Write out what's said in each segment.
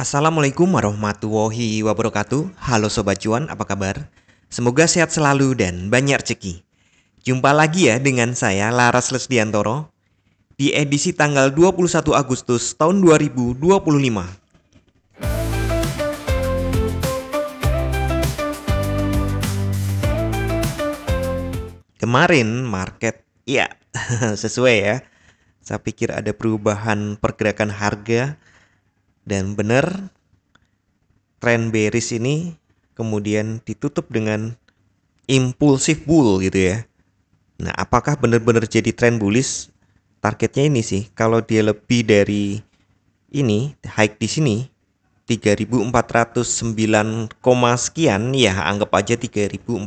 Assalamualaikum warahmatullahi wabarakatuh. Halo Sobat Cuan, apa kabar? Semoga sehat selalu dan banyak rezeki. Jumpa lagi ya dengan saya Laras Lesdiantoro di edisi tanggal 21 Agustus tahun 2025. Kemarin market ya sesuai ya. Saya pikir ada perubahan pergerakan harga dan benar tren bearish ini kemudian ditutup dengan impulsif bull gitu ya. Nah, apakah benar-benar jadi tren bullish? Targetnya ini sih, kalau dia lebih dari ini, high di sini 3.409, sekian, ya anggap aja 3.410,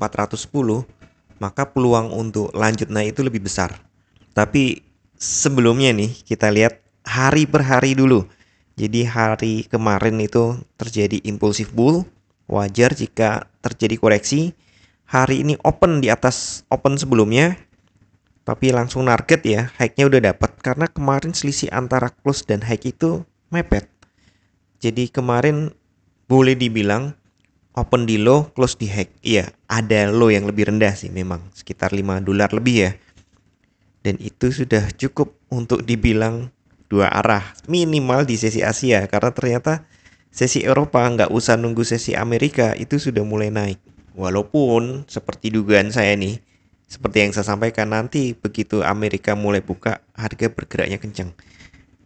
maka peluang untuk lanjut naik itu lebih besar. Tapi sebelumnya nih, kita lihat hari per hari dulu. Jadi hari kemarin itu terjadi impulsif bull, wajar jika terjadi koreksi. Hari ini open di atas open sebelumnya, tapi langsung target ya, high-nya udah dapat karena kemarin selisih antara close dan high itu mepet. Jadi kemarin boleh dibilang open di low, close di high. Iya, ada low yang lebih rendah sih memang, sekitar $5 lebih ya. Dan itu sudah cukup untuk dibilang dua arah, minimal di sesi Asia, karena ternyata sesi Eropa nggak usah nunggu sesi Amerika itu sudah mulai naik. Walaupun seperti dugaan saya nih, seperti yang saya sampaikan, nanti begitu Amerika mulai buka, harga bergeraknya kencang.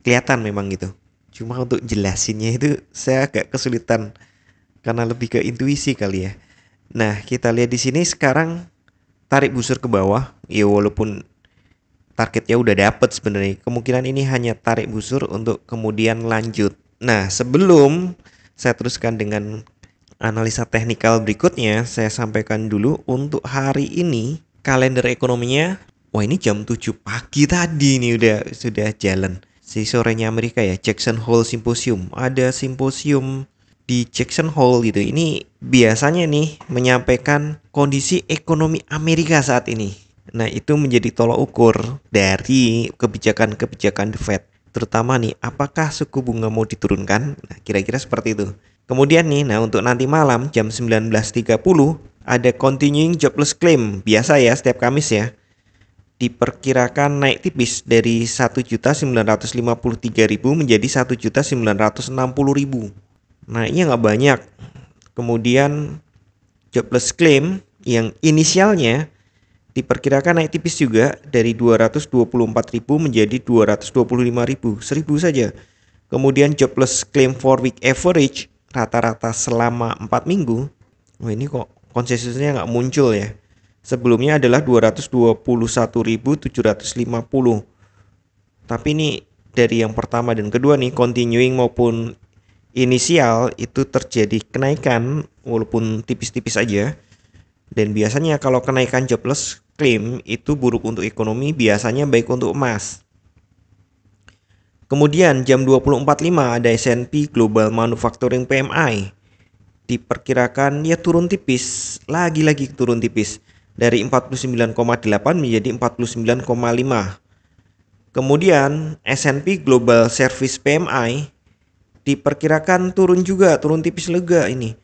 Kelihatan memang gitu. Cuma untuk jelasinnya itu saya agak kesulitan karena lebih ke intuisi kali ya. Nah, kita lihat di sini sekarang tarik busur ke bawah. Ya walaupun targetnya udah dapet sebenarnya. Kemungkinan ini hanya tarik busur untuk kemudian lanjut. Nah, sebelum saya teruskan dengan analisa teknikal berikutnya, saya sampaikan dulu untuk hari ini kalender ekonominya. Wah, ini jam 7 pagi tadi nih sudah jalan. Si sorenya Amerika ya, Jackson Hole Symposium. Ada simposium di Jackson Hole gitu. Ini biasanya nih menyampaikan kondisi ekonomi Amerika saat ini. Nah, itu menjadi tolak ukur dari kebijakan-kebijakan The Fed. Terutama nih, apakah suku bunga mau diturunkan? Nah, kira-kira seperti itu. Kemudian nih, nah untuk nanti malam jam 19.30 ada continuing jobless claim. Biasa ya, setiap Kamis ya. Diperkirakan naik tipis dari 1.953.000 menjadi 1.960.000. Naiknya nggak banyak. Kemudian jobless claim yang inisialnya diperkirakan naik tipis juga dari 224.000 menjadi 225.000, 1.000 saja. Kemudian jobless claim for week average rata-rata selama 4 minggu. Wah, ini kok konsensusnya nggak muncul ya. Sebelumnya adalah 221.750. Tapi ini dari yang pertama dan kedua nih, continuing maupun inisial itu terjadi kenaikan walaupun tipis-tipis aja. Dan biasanya kalau kenaikan jobless claim itu buruk untuk ekonomi, biasanya baik untuk emas. Kemudian jam 20.45 ada S&P Global Manufacturing PMI. Diperkirakan ya turun tipis, lagi-lagi turun tipis dari 49,8 menjadi 49,5. Kemudian S&P Global Service PMI diperkirakan turun juga, turun tipis lega ini.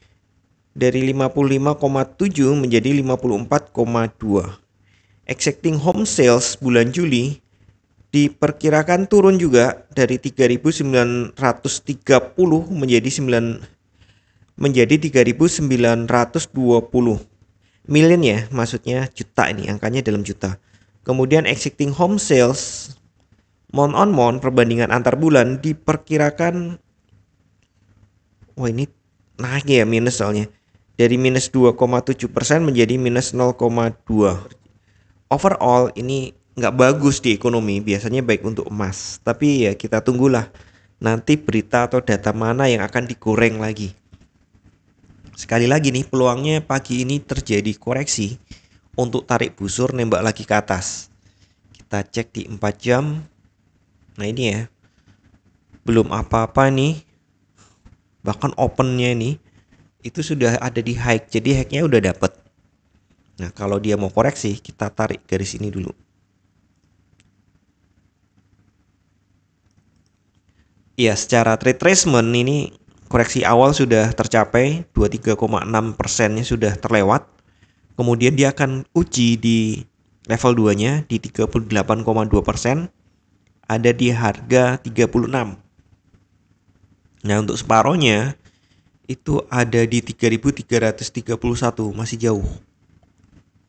Dari 55,7 menjadi 54,2. Existing home sales bulan Juli diperkirakan turun juga dari 3.930 menjadi 3.920 million ya, maksudnya juta, ini angkanya dalam juta. Kemudian existing home sales month on month perbandingan antar bulan diperkirakan, wah ini naik ya, minus soalnya, dari minus 2,7% menjadi minus 0,2. Overall ini nggak bagus di ekonomi, biasanya baik untuk emas. Tapi ya kita tunggulah nanti berita atau data mana yang akan digoreng lagi. Sekali lagi nih, peluangnya pagi ini terjadi koreksi untuk tarik busur nembak lagi ke atas. Kita cek di 4 jam. Nah ini ya, belum apa-apa nih. Bahkan opennya ini itu sudah ada di high. Jadi high-nya udah dapet. Nah kalau dia mau koreksi, kita tarik garis ini dulu. Ya secara trade tracement ini koreksi awal sudah tercapai, 23,6%-nya sudah terlewat. Kemudian dia akan uji di level 2-nya di 38,2%, ada di harga 36. Nah, untuk separohnya itu ada di 3.331, masih jauh.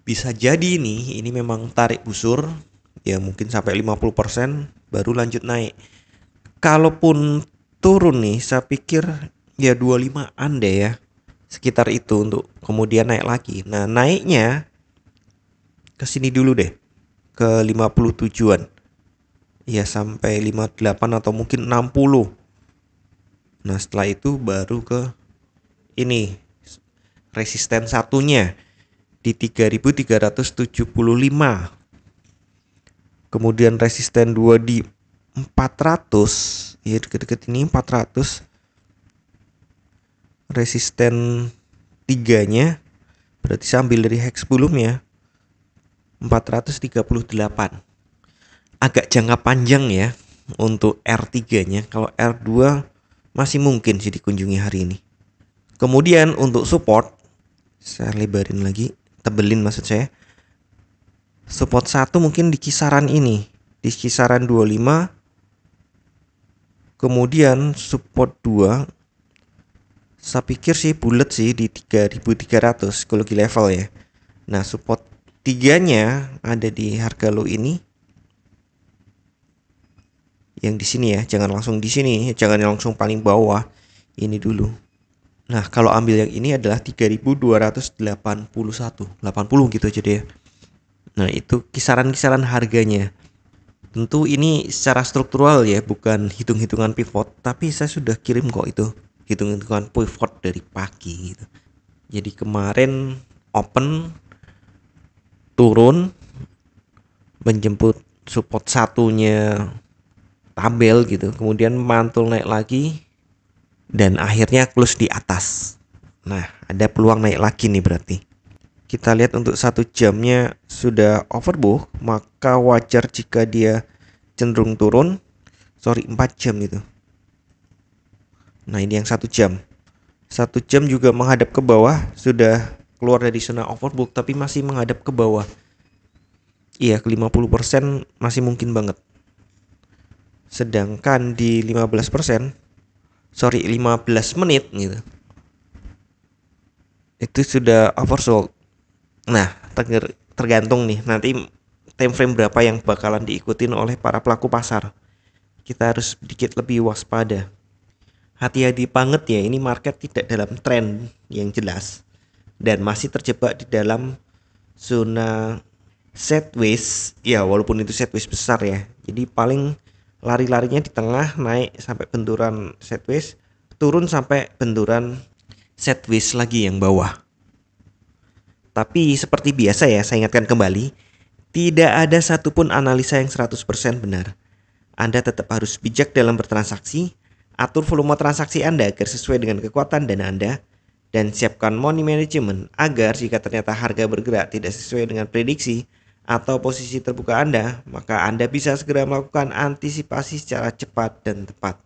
Bisa jadi ini memang tarik busur, ya mungkin sampai 50% baru lanjut naik. Kalaupun turun nih, saya pikir ya 25-an deh ya, sekitar itu untuk kemudian naik lagi. Nah, naiknya ke sini dulu deh, ke 57-an. Ya sampai 58 atau mungkin 60. Nah, setelah itu baru ke ini resisten satunya di 3.375. Kemudian resisten 2 di 400, ya deket-deket ini 400. Resisten 3-nya berarti saya ambil dari hex sebelumnya 438. Agak jangka panjang ya untuk R3-nya. Kalau R2 masih mungkin sih dikunjungi hari ini. Kemudian untuk support, saya lebarin lagi, tebelin maksud saya. Support 1 mungkin di kisaran ini, di kisaran 25. Kemudian support 2, saya pikir sih bulat sih di 3.300 psikologi level ya. Nah, support 3-nya ada di harga low ini. Yang di sini ya, jangan langsung di sini, jangan langsung paling bawah. Ini dulu. Nah, kalau ambil yang ini adalah 3.281, 80 gitu aja deh. Nah, itu kisaran-kisaran harganya. Tentu ini secara struktural ya, bukan hitung-hitungan pivot, tapi saya sudah kirim kok itu hitung-hitungan pivot dari pagi gitu. Jadi kemarin open turun menjemput support satunya tabel gitu, kemudian mantul naik lagi dan akhirnya close di atas. Nah, ada peluang naik lagi nih berarti. Kita lihat untuk 1 jamnya sudah overbought, maka wajar jika dia cenderung turun. 4 jam itu. Nah, ini yang 1 jam. 1 jam juga menghadap ke bawah, sudah keluar dari zona overbought tapi masih menghadap ke bawah. Iya, ke 50% masih mungkin banget. Sedangkan di 15 menit gitu, itu sudah oversold. Nah, tergantung nih nanti time frame berapa yang bakalan diikutin oleh para pelaku pasar. Kita harus sedikit lebih waspada. Hati-hati banget ya, ini market tidak dalam tren yang jelas dan masih terjebak di dalam zona sideways. Ya, walaupun itu sideways besar ya. Jadi paling lari-larinya di tengah, naik sampai benturan sideways, turun sampai benturan sideways lagi yang bawah. Tapi seperti biasa ya, saya ingatkan kembali, tidak ada satupun analisa yang 100% benar. Anda tetap harus bijak dalam bertransaksi, atur volume transaksi Anda agar sesuai dengan kekuatan dana Anda, dan siapkan money management agar jika ternyata harga bergerak tidak sesuai dengan prediksi atau posisi terbuka Anda, maka Anda bisa segera melakukan antisipasi secara cepat dan tepat.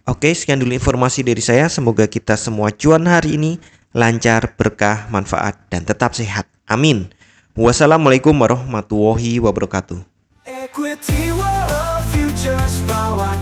Oke, sekian dulu informasi dari saya. Semoga kita semua cuan hari ini lancar, berkah, manfaat, dan tetap sehat. Amin. Wassalamualaikum warahmatullahi wabarakatuh. Equity World Futures bawa